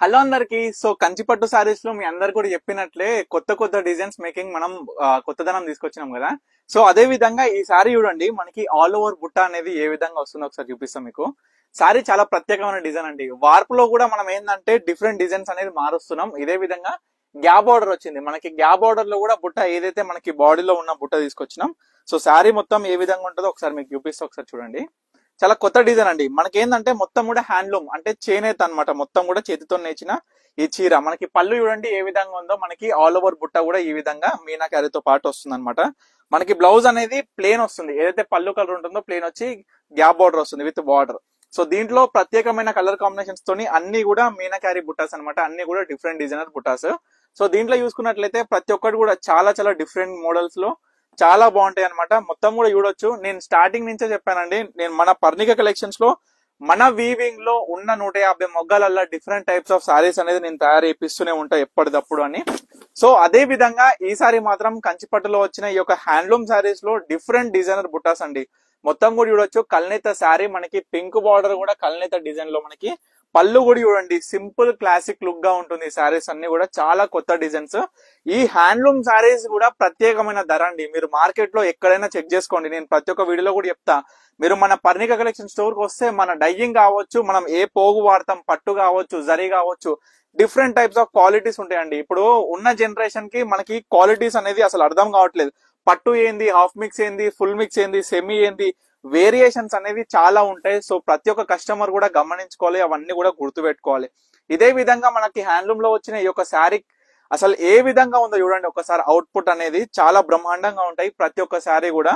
Hello అందరికి. So కంచిపట్టు సారీస్ లో మీ అందరు కూడా చెప్పినట్లే కొత్త కొత్త డిజైన్స్ మేకింగ్ మనం కొత్తదనం తీసుకొచ్చినాం కదా. సో అదే విధంగా ఈ సారీ చూడండి, మనకి ఆల్ ఓవర్ బుట్ట అనేది ఏ విధంగా వస్తుందో ఒకసారి చూపిస్తాం మీకు. సారీ చాలా ప్రత్యేకమైన డిజైన్ అండి. వార్ప్ లో కూడా మనం ఏంటంటే డిఫరెంట్ డిజైన్స్ అనేది మారుస్తున్నాం. ఇదే విధంగా గ్యాప్ బార్డర్ వచ్చింది. మనకి గ్యాప్ బార్డర్ లో కూడా బుట్ట ఏదైతే మనకి బాడీలో ఉన్న బుట్ట తీసుకొచ్చినాం. సో సారీ మొత్తం ఏ విధంగా ఉంటుందో ఒకసారి మీకు చూపిస్తా, ఒకసారి చూడండి. చాలా కొత్త డిజైన్ అండి. మనకి ఏంటంటే మొత్తం కూడా హ్యాండ్లూమ్ అంటే చేనేత అన్నమాట. మొత్తం కూడా చేతితో నేర్చిన ఈ చీర. మనకి పళ్ళు చూడండి ఏ విధంగా ఉందో, మనకి ఆల్ ఓవర్ బుట్ట కూడా ఈ విధంగా మీనాకారితో పాటు వస్తుంది అనమాట. మనకి బ్లౌజ్ అనేది ప్లేన్ వస్తుంది. ఏదైతే పళ్ళు కలర్ ఉంటుందో ప్లేన్ వచ్చి గ్యాప్ బార్డర్ వస్తుంది విత్ బార్డర్. సో దీంట్లో ప్రత్యేకమైన కలర్ కాంబినేషన్స్ తోని అన్ని కూడా మీనాకారి బుట్టాస్ అనమాట. అన్ని కూడా డిఫరెంట్ డిజైనర్ బుట్టాస్. సో దీంట్లో చూసుకున్నట్లయితే ప్రతి ఒక్కటి కూడా చాలా చాలా డిఫరెంట్ మోడల్స్ లో చాలా బాగుంటాయి అనమాట. మొత్తం కూడా చూడొచ్చు. నేను స్టార్టింగ్ నుంచే చెప్పానండి, నేను మన పర్ణిక కలెక్షన్స్ లో మన వీవింగ్ లో ఉన్న 150 మొగ్గలల్లో డిఫరెంట్ టైప్స్ ఆఫ్ సారీస్ అనేది నేను తయారు చేపిస్తూనే ఉంటా ఎప్పటిదప్పుడు అని. సో అదే విధంగా ఈసారి మాత్రం కంచిపట్టులో వచ్చిన ఈ యొక్క హ్యాండ్లూమ్ సారీస్ లో డిఫరెంట్ డిజైనర్ బుట్టాస్ అండి. మొత్తం కూడా చూడొచ్చు. కల్నేత శారీ, మనకి పింక్ బార్డర్ కూడా కల్నేత డిజైన్ లో, మనకి పళ్ళు కూడా చూడండి సింపుల్ క్లాసిక్ లుక్ గా ఉంటుంది. సారీస్ అన్ని కూడా చాలా కొత్త డిజైన్స్. ఈ హ్యాండ్లూమ్ సారీస్ కూడా ప్రత్యేకమైన ధర అండి. మీరు మార్కెట్ లో ఎక్కడైనా చెక్ చేసుకోండి. నేను ప్రతి ఒక్క వీడియోలో కూడా చెప్తా. మీరు మన పర్ణిక కలెక్షన్ స్టోర్ కి వస్తే మన డైయింగ్ కావచ్చు, మనం ఏ పోగు వాడతాం, పట్టు కావచ్చు, జరీ కావచ్చు, డిఫరెంట్ టైప్స్ ఆఫ్ క్వాలిటీస్ ఉంటాయండి. ఇప్పుడు ఉన్న జనరేషన్ కి మనకి క్వాలిటీస్ అనేది అసలు అర్థం కావట్లేదు. పట్టు ఏంది, హాఫ్ మిక్స్ ఏంది, ఫుల్ మిక్స్ ఏంది, సెమీ ఏంది, వేరియేషన్స్ అనేవి చాలా ఉంటాయి. సో ప్రతి ఒక్క కస్టమర్ కూడా గమనించుకోవాలి, అవన్నీ కూడా గుర్తుపెట్టుకోవాలి. ఇదే విధంగా మనకి హ్యాండ్లూమ్ లో వచ్చిన ఈ యొక్క శారీ అసలు ఏ విధంగా ఉందో చూడండి ఒకసారి. అవుట్పుట్ అనేది చాలా బ్రహ్మాండంగా ఉంటాయి ప్రతి ఒక్క శారీ కూడా.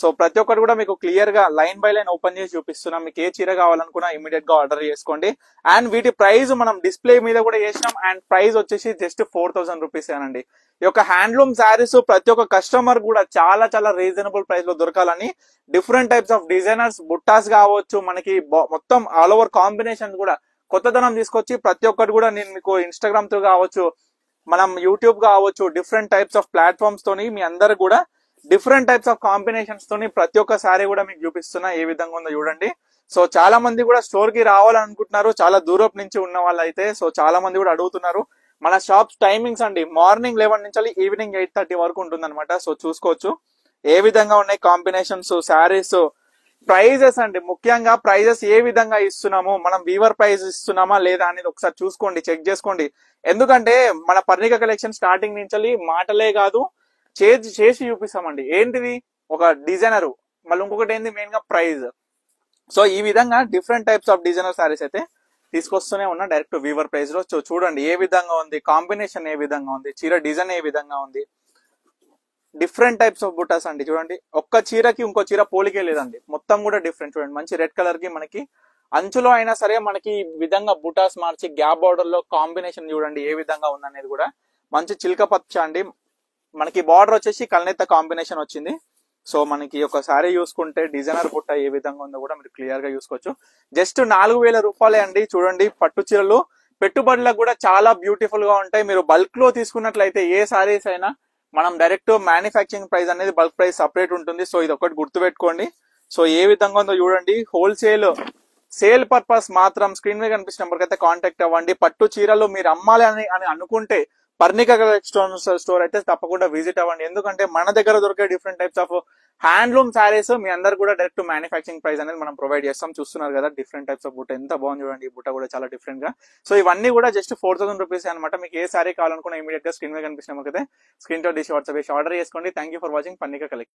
సో ప్రతి ఒక్కటి కూడా మీకు క్లియర్ గా లైన్ బై లైన్ ఓపెన్ చేసి చూపిస్తున్నాం. మీకు ఏ చీర కావాలనుకున్నా ఇమీడియట్ గా ఆర్డర్ చేసుకోండి. అండ్ వీటి ప్రైస్ మనం డిస్ప్లే మీద కూడా చేసినాం. అండ్ ప్రైస్ వచ్చేసి జస్ట్ 4000 రూపీస్ ఏనండి. ఈ యొక్క హ్యాండ్లూమ్ శారీస్ ప్రతి ఒక్క కస్టమర్ కూడా చాలా చాలా రీజనబుల్ ప్రైస్ లో దొరకాలని డిఫరెంట్ టైప్స్ ఆఫ్ డిజైనర్స్ బుట్టాస్ కావచ్చు, మనకి మొత్తం ఆల్ ఓవర్ కాంబినేషన్ కూడా కొత్తదనం తీసుకొచ్చి ప్రతి ఒక్కటి కూడా నేను మీకు ఇన్స్టాగ్రామ్ తో కావచ్చు, మనం యూట్యూబ్ కావచ్చు, డిఫరెంట్ టైప్స్ ఆఫ్ ప్లాట్ఫామ్స్ తోని మీ అందరు కూడా డిఫరెంట్ టైప్స్ ఆఫ్ కాంబినేషన్స్ తోని ప్రతి ఒక్క సారీ కూడా మీకు చూపిస్తున్నా ఏ విధంగా ఉందో చూడండి. సో చాలా మంది కూడా స్టోర్ కి రావాలనుకుంటున్నారు, చాలా దూరం నుంచి ఉన్న వాళ్ళు అయితే. సో చాలా మంది కూడా అడుగుతున్నారు. మన షాప్స్ టైమింగ్స్ అండి, మార్నింగ్ 11 నుంచి ఈవినింగ్ 8:30 వరకు ఉంటుంది అనమాట. సో చూసుకోవచ్చు ఏ విధంగా ఉన్నాయి కాంబినేషన్స్, శారీస్, ప్రైజెస్ అండి. ముఖ్యంగా ప్రైజెస్ ఏ విధంగా ఇస్తున్నాము, మనం వీవర్ ప్రైస్ ఇస్తున్నామా లేదా అనేది ఒకసారి చూసుకోండి, చెక్ చేసుకోండి. ఎందుకంటే మన పర్ణిక కలెక్షన్ స్టార్టింగ్ నుంచి మాటలే కాదు చేసి చూపిస్తామండి. ఏంటిది ఒక డిజైనర్, మళ్ళీ ఇంకొకటి ఏంది మెయిన్ గా ప్రైజ్. సో ఈ విధంగా different types of designer saris అయితే తీసుకొస్తూనే ఉన్నా డైరెక్ట్ వీవర్ ప్రైస్ లో. సో చూడండి ఏ విధంగా ఉంది, కాంబినేషన్ ఏ విధంగా ఉంది, చీర డిజైన్ ఏ విధంగా ఉంది. డిఫరెంట్ టైప్స్ ఆఫ్ బుటాస్ అండి. చూడండి ఒక్క చీరకి ఇంకో చీర పోలికే లేదండి. మొత్తం కూడా డిఫరెంట్. చూడండి మంచి రెడ్ కలర్ కి మనకి అంచులో అయినా సరే మనకి ఈ విధంగా బుటాస్ మార్చి గ్యాప్ బార్డర్ లో కాంబినేషన్ చూడండి ఏ విధంగా ఉందనేది కూడా. మంచి చిల్క పచ్చ అండి. మనకి బార్డర్ వచ్చేసి కల్నేత కాంబినేషన్ వచ్చింది. సో మనకి ఒకసారి చూసుకుంటే డిజైనర్ బుట్ట ఏ విధంగా ఉందో కూడా మీరు క్లియర్ గా చూసుకోవచ్చు. జస్ట్ 4000 రూపాయలే అండి. చూడండి పట్టు చీరలు పెట్టుబడులకు కూడా చాలా బ్యూటిఫుల్ గా ఉంటాయి. మీరు బల్క్ లో తీసుకున్నట్లయితే ఏ సారీస్ అయినా మనం డైరెక్ట్ మ్యానుఫ్యాక్చరింగ్ ప్రైస్ అనేది బల్క్ ప్రైస్ సపరేట్ ఉంటుంది. సో ఇది ఒకటి గుర్తుపెట్టుకోండి. సో ఏ విధంగా ఉందో చూడండి. హోల్సేల్ సేల్ పర్పస్ మాత్రం స్క్రీన్ మీద కనిపిస్తున్న నెంబర్కి అయితే కాంటాక్ట్ అవ్వండి. పట్టు చీరలు మీరు అమ్మాలి అని అనుకుంటే పర్ణిక స్టోర్ అయితే తప్పకుండా విజిట్ అవ్వండి. ఎందుకంటే మన దగ్గర దొరికే different types of handloom saris మీ అందరు కూడా డైరెక్ట్ మ్యానుఫ్యాక్చరింగ్ ప్రైస్ అనేది మనం ప్రొవైడ్ చేస్తాం. చూస్తున్నారు కదా డిఫరెంట్ టైప్స్ ఆఫ్ బుట్ట ఎంత బాగుంది చూడండి. ఈ బుట్ట కూడా చాలా డిఫరెంట్ గా. సో ఇవన్నీ కూడా జస్ట్ 4000 రూపీస్ అనమాట. మీకు ఏ సారీ కావాలనుకున్నా ఇమీడియట్ గా స్క్రీన్ మీద కనిపిస్తున్న నెంబర్కి అయితే స్క్రీన్ షాట్ తీసి వాట్సాప్ చేసి ఆర్డర్ చేసుకోండి. Thank you for watching Parnika collection.